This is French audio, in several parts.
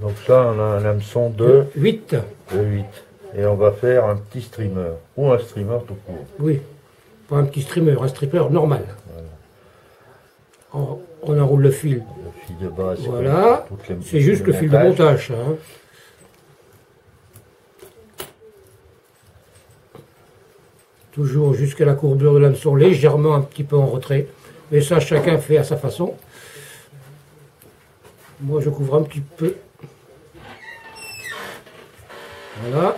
Donc là, on a un hameçon de 8. 8. Et on va faire un petit streamer. Ou un streamer tout court. Oui, pas un petit streamer, un streamer normal. Voilà. On enroule le fil. Le fil de base. Voilà, c'est juste le fil de montage. Hein. Toujours jusqu'à la courbure de l'hameçon, légèrement un petit peu en retrait. Mais ça, chacun fait à sa façon. Moi, je couvre un petit peu. Voilà.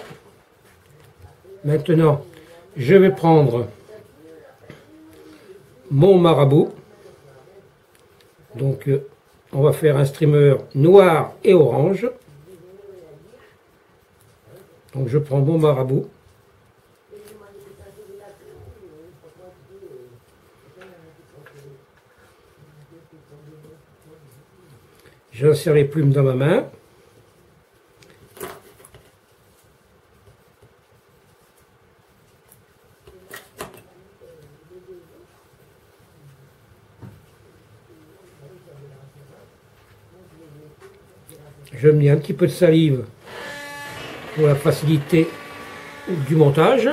Maintenant, je vais prendre mon marabout. Donc, on va faire un streamer noir et orange. Donc, je prends mon marabout. J'insère les plumes dans ma main. Je mets un petit peu de salive pour la facilité du montage.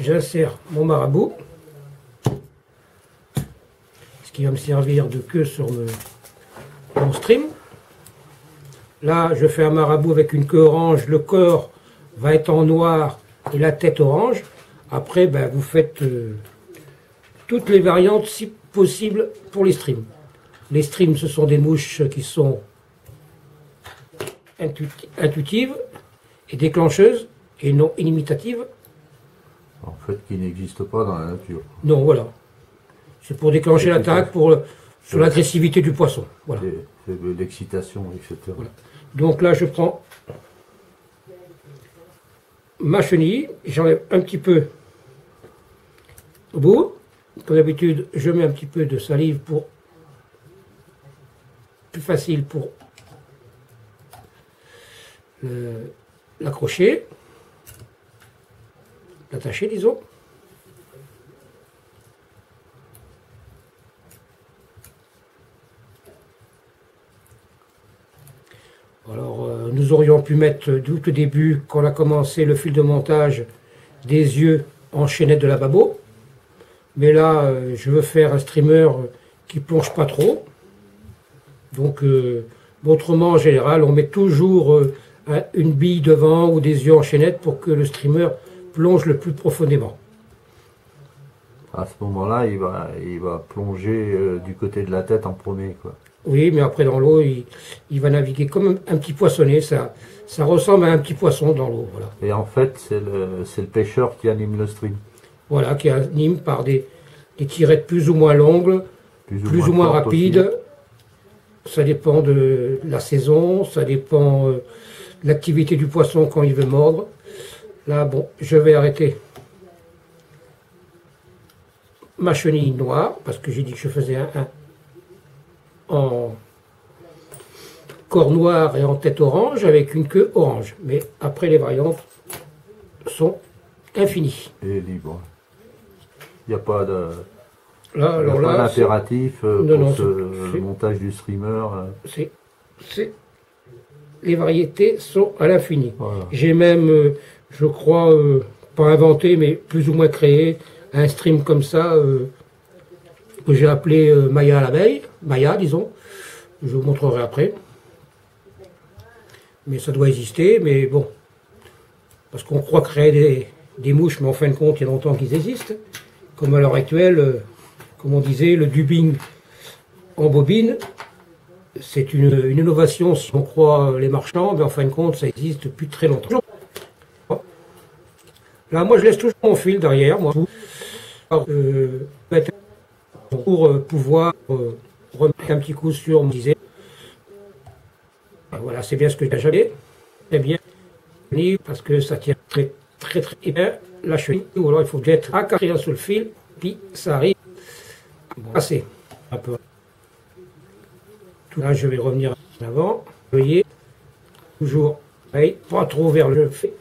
J'insère mon marabout, ce qui va me servir de queue sur mon stream. Là, je fais un marabout avec une queue orange. Le corps va être en noir et la tête orange. Après, ben, vous faites toutes les variantes si possible pour les streams. Les streams, ce sont des mouches qui sont intuitives et déclencheuses et non inimitatives. En fait, qui n'existent pas dans la nature. Non, voilà. C'est pour déchencher l'attaque, sur l'agressivité du poisson. Voilà. L'excitation, etc. Voilà. Donc là, je prends ma chenille, j'enlève un petit peu au bout. Comme d'habitude, je mets un petit peu de salive pour plus facile pour l'accrocher, l'attacher, disons. Alors, nous aurions pu mettre tout au début, quand on a commencé le fil de montage, des yeux en chaînette de lavabo. Mais là, je veux faire un streamer qui plonge pas trop. Donc, autrement, en général, on met toujours une bille devant ou des yeux en chaînette pour que le streamer plonge le plus profondément. À ce moment-là, il va plonger du côté de la tête en premier, quoi. Oui, mais après dans l'eau, il va naviguer comme un petit poissonnet. Ça ressemble à un petit poisson dans l'eau. Voilà. Et en fait, c'est le pêcheur qui anime le stream. Voilà, qui anime par des tirettes plus ou moins longues, plus ou moins rapides. Ça dépend de la saison, ça dépend de l'activité du poisson quand il veut mordre. Là, bon, je vais arrêter ma chenille noire, parce que j'ai dit que je faisais un en corps noir et en tête orange, avec une queue orange. Mais après, les variantes sont infinies. Et libre. Il n'y a pas de... Là, alors là, d'impératif pour le montage du streamer. Les variétés sont à l'infini. Voilà. J'ai même, je crois, pas inventé, mais plus ou moins créé un stream comme ça, que j'ai appelé Maya l'abeille, Maya, disons. Je vous montrerai après. Mais ça doit exister, mais bon. Parce qu'on croit créer des mouches, mais en fin de compte, il y a longtemps qu'ils existent. Comme à l'heure actuelle, comme on disait, le dubbing en bobine, c'est une innovation si on croit les marchands, mais en fin de compte, ça existe depuis très longtemps. Là, moi, je laisse toujours mon fil derrière, moi, pour pouvoir remettre un petit coup sur, on me disait. Voilà, c'est bien ce que j'avais. C'est bien, parce que ça tient très bien la chenille, ou alors il faut bien être accroché sur le fil, puis ça arrive à passer un peu. Tout là, je vais revenir en avant. Vous voyez, toujours pareil, pas trop vers le fait.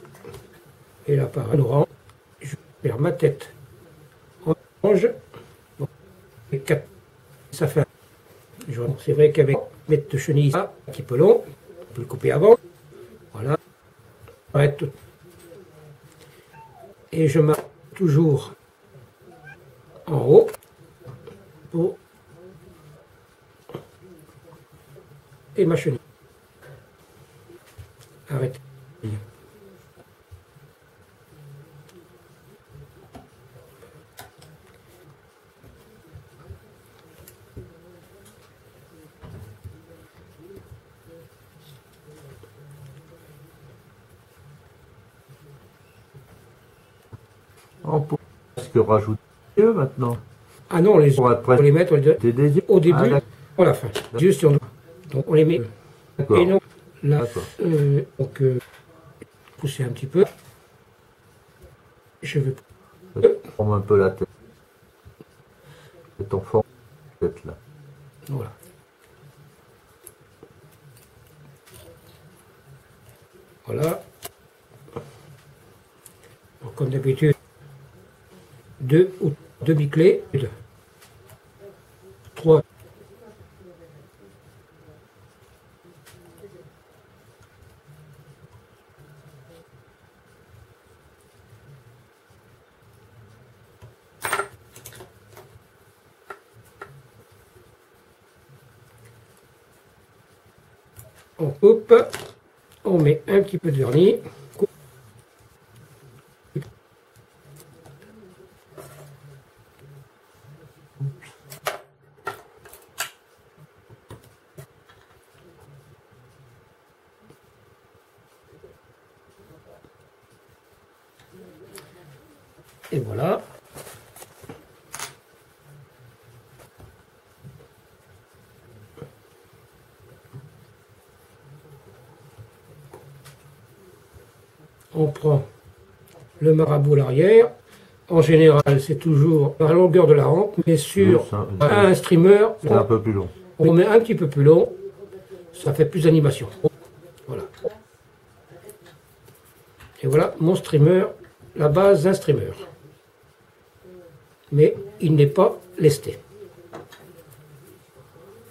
Et là, par un orange, je perds ma tête. Orange, bon, et 4, ça fait C'est vrai qu'avec mettre de chenille, ça, un petit peu long, on peut le couper avant. Voilà. Arrête. Et je marque toujours en haut pour et ma chenille. Arrête. On peut presque rajouter des yeux maintenant. Ah non, les yeux, On va on les met des yeux. au début, Ah, à la fin. Juste sur nous. Donc on les met. d'accord. Et non, là, D'accord. donc pousser un petit peu. Je vais Forme un peu la tête. C'est ton forme de tête là. voilà. Voilà. Donc, comme d'habitude, deux biclés, trois. On coupe, on met un petit peu de vernis. Et voilà. On prend le marabout à l'arrière. En général, c'est toujours à la longueur de la rampe, mais sur un streamer, C'est un peu plus long. on met un petit peu plus long. Ça fait plus d'animation. Voilà. Et voilà mon streamer, la base d'un streamer. Mais il n'est pas lesté.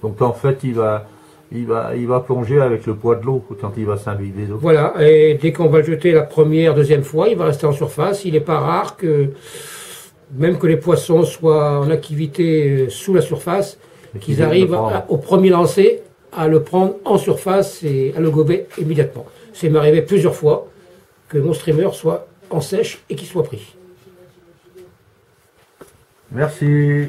Donc en fait, il va plonger avec le poids de l'eau quand il va s'imbiber d'eau. Voilà, et dès qu'on va le jeter la première, deuxième fois, il va rester en surface. Il n'est pas rare que, même que les poissons soient en activité sous la surface, qu'ils arrivent au premier lancer à le prendre en surface et à le gober immédiatement. C'est m'arrivé plusieurs fois que mon streamer soit en sèche et qu'il soit pris. Merci.